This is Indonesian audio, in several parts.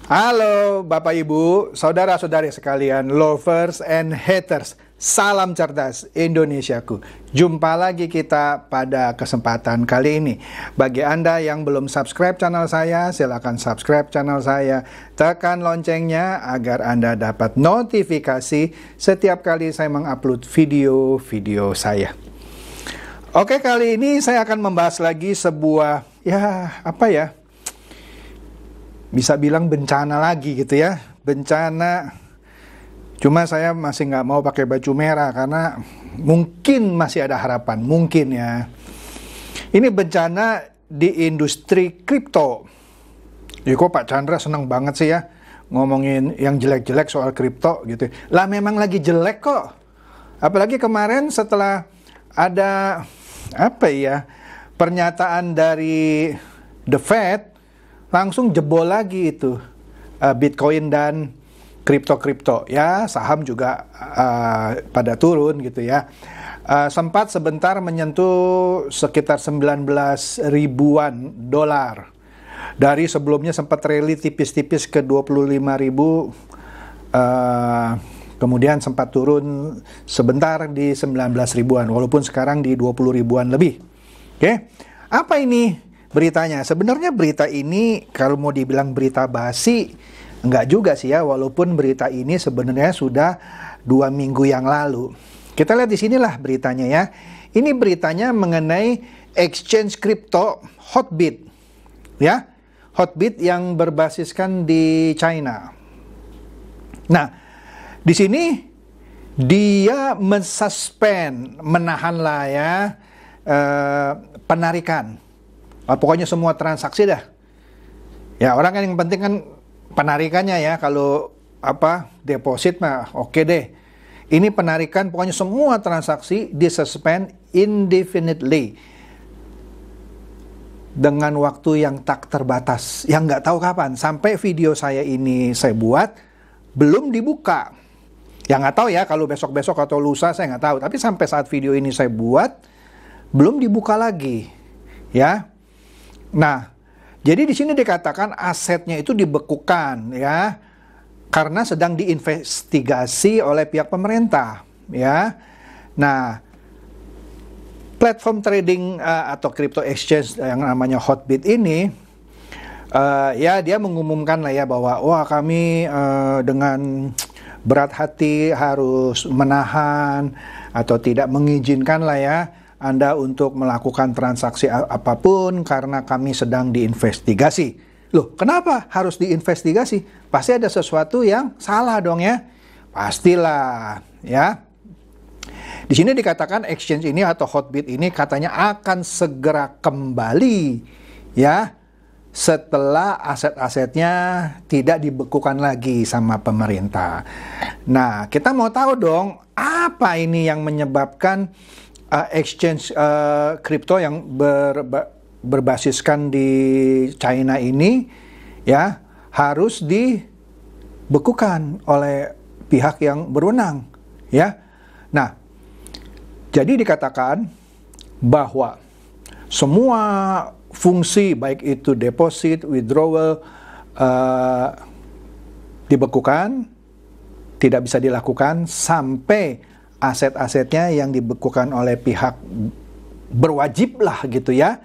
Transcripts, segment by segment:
Halo Bapak Ibu, saudara-saudari sekalian, lovers and haters. Salam cerdas Indonesiaku. Jumpa lagi kita pada kesempatan kali ini. Bagi Anda yang belum subscribe channel saya, silakan subscribe channel saya. Tekan loncengnya agar Anda dapat notifikasi setiap kali saya mengupload video-video saya. Oke, kali ini saya akan membahas lagi sebuah, bisa bilang bencana lagi gitu ya. Bencana, cuma saya masih nggak mau pakai baju merah karena mungkin masih ada harapan, mungkin ya. Ini bencana di industri kripto. Ya kok Pak Chandra seneng banget sih ya ngomongin yang jelek-jelek soal kripto gitu. Lah memang lagi jelek kok. Apalagi kemarin setelah ada pernyataan dari The Fed, langsung jebol lagi itu Bitcoin dan kripto-kripto ya, saham juga pada turun gitu ya. Sempat sebentar menyentuh sekitar 19 ribuan dolar. Dari sebelumnya sempat rally tipis-tipis ke 25 ribu, kemudian sempat turun sebentar di 19 ribuan, walaupun sekarang di 20 ribuan lebih. Oke, apa ini beritanya? Sebenarnya berita ini kalau mau dibilang berita basi, enggak juga sih ya, walaupun berita ini sebenarnya sudah 2 minggu yang lalu. Kita lihat di sinilah beritanya ya. Ini beritanya mengenai exchange kripto Hotbit. Ya, Hotbit yang berbasiskan di China. Nah, di sini dia menahan lah ya, penarikan. Pokoknya semua transaksi dah. Ya, orang kan yang penting kan penarikannya ya. Kalau deposit mah oke deh. Ini penarikan, pokoknya semua transaksi disuspend indefinitely dengan waktu yang tak terbatas, yang nggak tahu kapan. Sampai video saya ini saya buat belum dibuka. Ya nggak tahu ya kalau besok-besok atau lusa, saya nggak tahu. Tapi sampai saat video ini saya buat belum dibuka lagi. Ya. Nah, jadi di sini dikatakan asetnya itu dibekukan ya, karena sedang diinvestigasi oleh pihak pemerintah ya. Nah, platform trading atau crypto exchange yang namanya Hotbit ini ya dia mengumumkan lah ya bahwa kami dengan berat hati harus menahan atau tidak mengizinkan lah ya Anda untuk melakukan transaksi apapun karena kami sedang diinvestigasi. Loh, kenapa harus diinvestigasi? Pasti ada sesuatu yang salah dong ya. Pastilah ya. Di sini dikatakan exchange ini atau Hotbit ini katanya akan segera kembali ya setelah aset-asetnya tidak dibekukan lagi sama pemerintah. Nah, kita mau tahu dong apa ini yang menyebabkan exchange kripto yang berbasiskan di China ini ya harus dibekukan oleh pihak yang berwenang ya. Nah, jadi dikatakan bahwa semua fungsi baik itu deposit, withdrawal dibekukan, tidak bisa dilakukan sampai aset-asetnya yang dibekukan oleh pihak berwajib lah gitu ya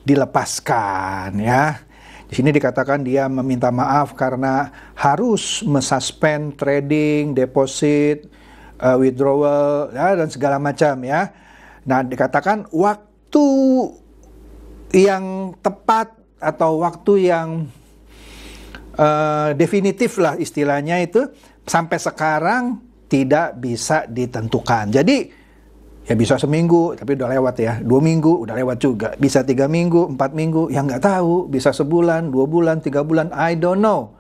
dilepaskan ya. Di sini dikatakan dia meminta maaf karena harus mensuspend trading, deposit, withdrawal ya, dan segala macam ya. Nah, dikatakan waktu yang tepat atau waktu yang definitif lah istilahnya itu sampai sekarang tidak bisa ditentukan. Jadi ya bisa seminggu tapi udah lewat ya, 2 minggu udah lewat juga, bisa 3 minggu, 4 minggu, yang nggak tahu, bisa sebulan, 2 bulan, 3 bulan, I don't know.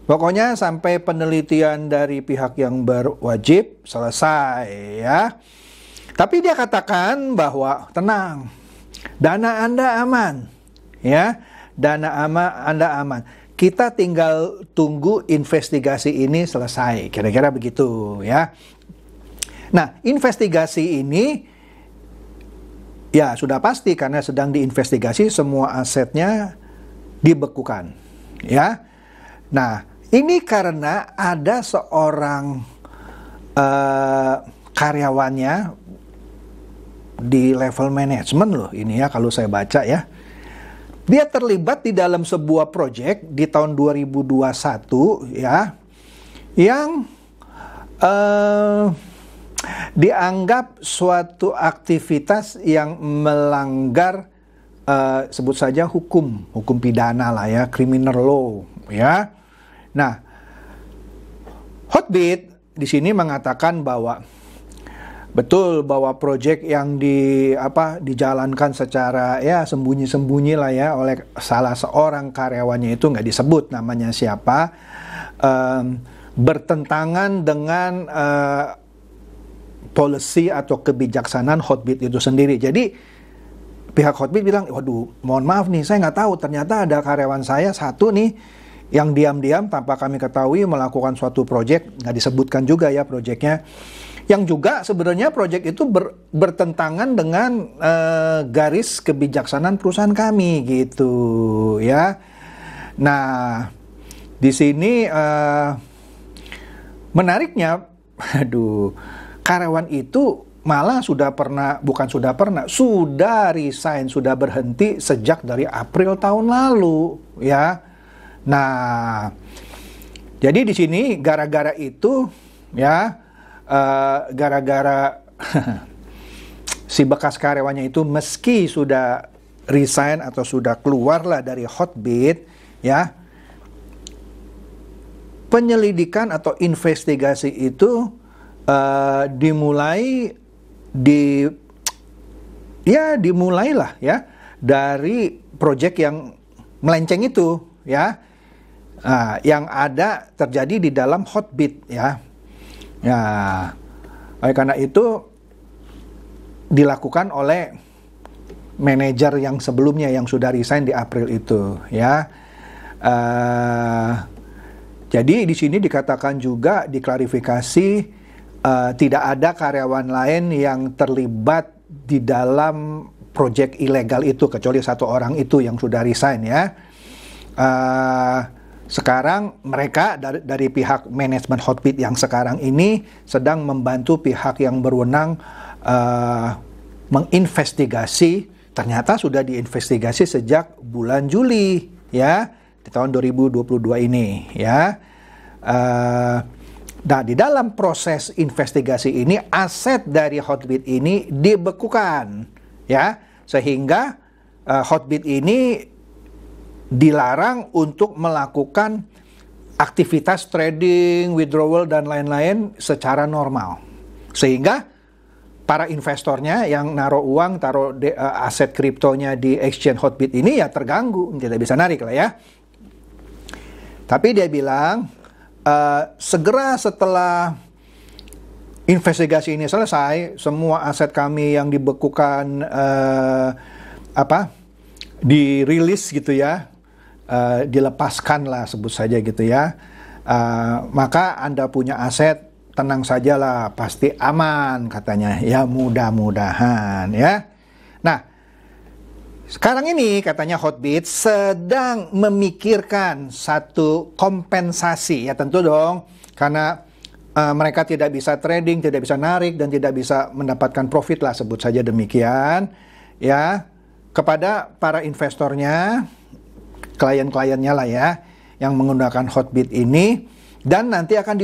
Pokoknya sampai penelitian dari pihak yang berwajib selesai ya. Tapi dia katakan bahwa tenang, dana Anda aman ya, Anda aman. Kita tinggal tunggu investigasi ini selesai, kira-kira begitu ya. Nah, investigasi ini ya sudah pasti karena sedang diinvestigasi, semua asetnya dibekukan ya. Nah, ini karena ada seorang karyawannya di level manajemen loh ini ya, kalau saya baca ya. Dia terlibat di dalam sebuah proyek di tahun 2021 ya, yang dianggap suatu aktivitas yang melanggar sebut saja hukum pidana lah ya, criminal law ya. Nah, Hotbit di sini mengatakan bahwa betul bahwa proyek yang dijalankan secara ya sembunyi-sembunyi lah ya oleh salah seorang karyawannya, itu nggak disebut namanya siapa, bertentangan dengan policy atau kebijaksanaan Hotbit itu sendiri. Jadi pihak Hotbit bilang, waduh mohon maaf nih, saya nggak tahu ternyata ada karyawan saya satu nih yang diam-diam tanpa kami ketahui melakukan suatu proyek, nggak disebutkan juga ya proyeknya, yang juga sebenarnya proyek itu bertentangan dengan garis kebijaksanaan perusahaan kami gitu ya. Nah, di sini menariknya, karyawan itu malah sudah resign, sudah berhenti sejak dari April tahun lalu ya. Nah, jadi di sini gara-gara itu ya, gara-gara si bekas karyawannya itu meski sudah resign atau sudah keluarlah dari Hotbit ya, penyelidikan atau investigasi itu dimulailah ya dari proyek yang melenceng itu ya, yang ada terjadi di dalam Hotbit ya. Ya, oleh karena itu dilakukan oleh manajer yang sebelumnya yang sudah resign di April itu ya. Jadi di sini dikatakan juga, diklarifikasi, tidak ada karyawan lain yang terlibat di dalam proyek ilegal itu kecuali satu orang itu yang sudah resign ya. Sekarang mereka dari pihak manajemen Hotbit yang sekarang ini sedang membantu pihak yang berwenang menginvestigasi. Ternyata sudah diinvestigasi sejak bulan Juli ya, di tahun 2022 ini ya. Nah, di dalam proses investigasi ini aset dari Hotbit ini dibekukan ya, sehingga Hotbit ini dilarang untuk melakukan aktivitas trading, withdrawal dan lain-lain secara normal. Sehingga para investornya yang naruh uang, taruh aset kriptonya di exchange Hotbit ini ya terganggu, tidak bisa narik lah ya. Tapi dia bilang segera setelah investigasi ini selesai, semua aset kami yang dibekukan dirilis gitu ya, dilepaskan lah sebut saja gitu ya, maka Anda punya aset, tenang sajalah, pasti aman katanya ya, mudah-mudahan ya. Nah, sekarang ini katanya Hotbit sedang memikirkan satu kompensasi ya, tentu dong, karena mereka tidak bisa trading, tidak bisa narik dan tidak bisa mendapatkan profit lah sebut saja demikian ya, kepada para investornya, klien-kliennya lah ya, yang menggunakan Hotbit ini. Dan nanti akan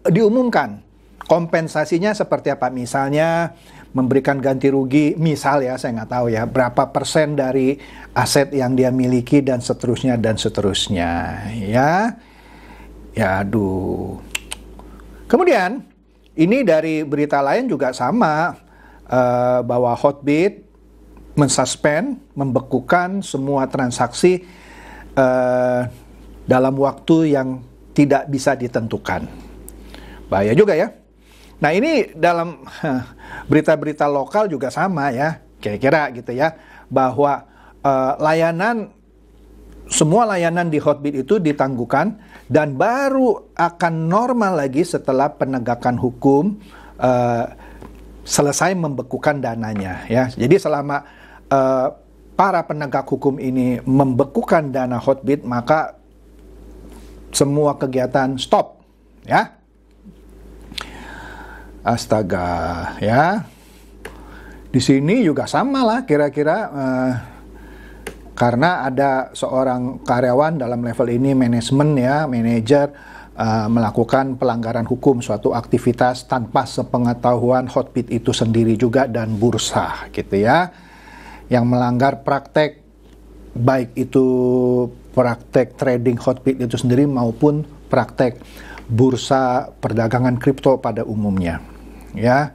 diumumkan kompensasinya seperti apa. Misalnya memberikan ganti rugi, misal ya, saya nggak tahu ya, berapa persen dari aset yang dia miliki dan seterusnya ya. Ya aduh. Kemudian ini dari berita lain juga sama, bahwa Hotbit membekukan semua transaksi dalam waktu yang tidak bisa ditentukan. Bahaya juga ya. Nah, ini dalam berita-berita lokal juga sama ya, kira-kira gitu ya, bahwa semua layanan di Hotbit itu ditangguhkan dan baru akan normal lagi setelah penegakan hukum selesai membekukan dananya ya. Jadi selama para penegak hukum ini membekukan dana Hotbit, maka semua kegiatan stop, ya. Astaga, ya. Di sini juga sama lah kira-kira, karena ada seorang karyawan dalam level ini manajemen, ya, manajer, melakukan pelanggaran hukum suatu aktivitas tanpa sepengetahuan Hotbit itu sendiri juga dan bursa, gitu ya, yang melanggar praktek, baik itu praktek trading Hotbit itu sendiri maupun praktek bursa perdagangan kripto pada umumnya, ya.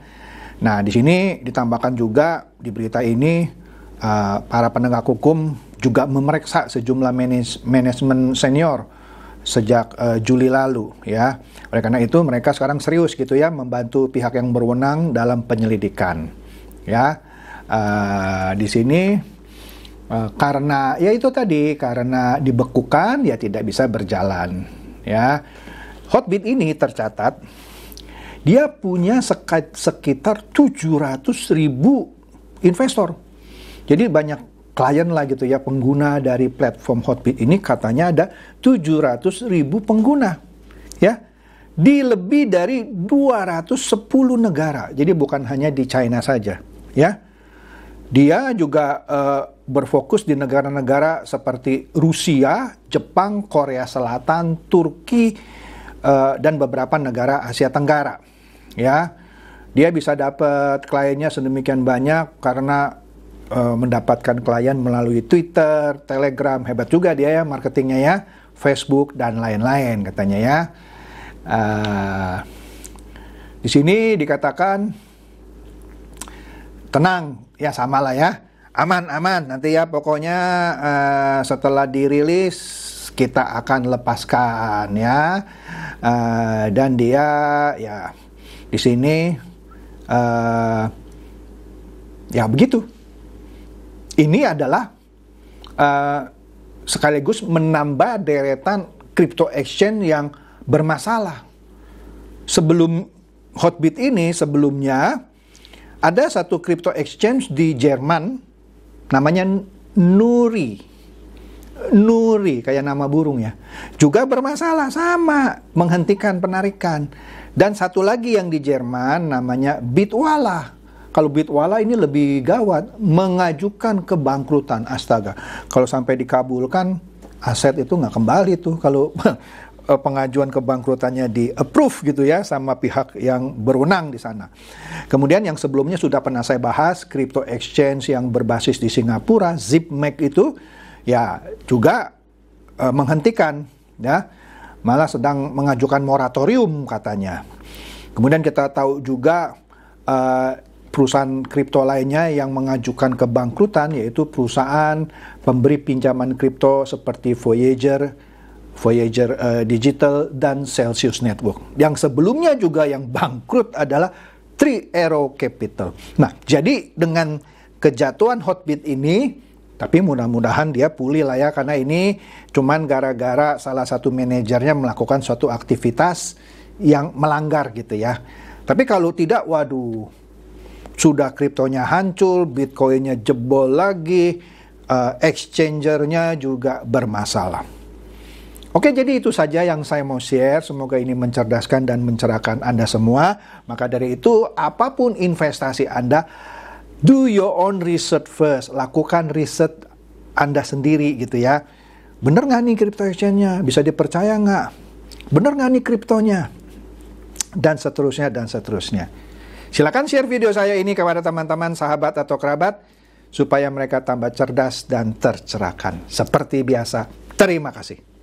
Nah, di sini ditambahkan juga di berita ini, para penegak hukum juga memeriksa sejumlah manajemen senior sejak Juli lalu, ya. Oleh karena itu mereka sekarang serius gitu ya membantu pihak yang berwenang dalam penyelidikan, ya. Di sini karena ya itu tadi, karena dibekukan ya tidak bisa berjalan, ya. Hotbit ini tercatat dia punya sekitar 700.000 investor. Jadi banyak klien lah gitu ya, pengguna dari platform Hotbit ini katanya ada 700.000 pengguna, ya, di lebih dari 210 negara. Jadi bukan hanya di China saja, ya. Dia juga berfokus di negara-negara seperti Rusia, Jepang, Korea Selatan, Turki, dan beberapa negara Asia Tenggara, ya. Dia bisa dapat kliennya sedemikian banyak karena mendapatkan klien melalui Twitter, Telegram, hebat juga dia ya marketingnya ya, Facebook dan lain-lain katanya ya. Di sini dikatakan tenang ya, sama lah ya, aman nanti ya, pokoknya setelah dirilis kita akan lepaskan ya, dan dia ya di sini ya begitu. Ini adalah sekaligus menambah deretan crypto exchange yang bermasalah. Sebelum Hotbit ini, sebelumnya ada satu crypto exchange di Jerman namanya Nuri, kayak nama burung ya, juga bermasalah, sama, menghentikan penarikan. Dan satu lagi yang di Jerman namanya Bitwala. Kalau Bitwala ini lebih gawat, mengajukan kebangkrutan. Astaga, kalau sampai dikabulkan, aset itu nggak kembali tuh kalau pengajuan kebangkrutannya di approve gitu ya sama pihak yang berwenang di sana. Kemudian yang sebelumnya sudah pernah saya bahas, crypto exchange yang berbasis di Singapura, Zipmek itu ya juga menghentikan, ya, malah sedang mengajukan moratorium katanya. Kemudian kita tahu juga perusahaan kripto lainnya yang mengajukan kebangkrutan, yaitu perusahaan pemberi pinjaman kripto seperti Voyager Digital, dan Celsius Network. Yang sebelumnya juga yang bangkrut adalah Three Arrow Capital. Nah, jadi dengan kejatuhan Hotbit ini, tapi mudah-mudahan dia pulih lah ya, karena ini cuman gara-gara salah satu manajernya melakukan suatu aktivitas yang melanggar gitu ya. Tapi kalau tidak, waduh, sudah kriptonya hancur, bitcoinnya jebol lagi, exchangernya juga bermasalah. Oke, jadi itu saja yang saya mau share. Semoga ini mencerdaskan dan mencerahkan Anda semua. Maka dari itu, apapun investasi Anda, do your own research first. Lakukan riset Anda sendiri gitu ya. Bener nggak nih crypto exchange-nya? Bisa dipercaya nggak? Bener nggak nih kriptonya? Dan seterusnya, dan seterusnya. Silakan share video saya ini kepada teman-teman, sahabat, atau kerabat, supaya mereka tambah cerdas dan tercerahkan. Seperti biasa, terima kasih.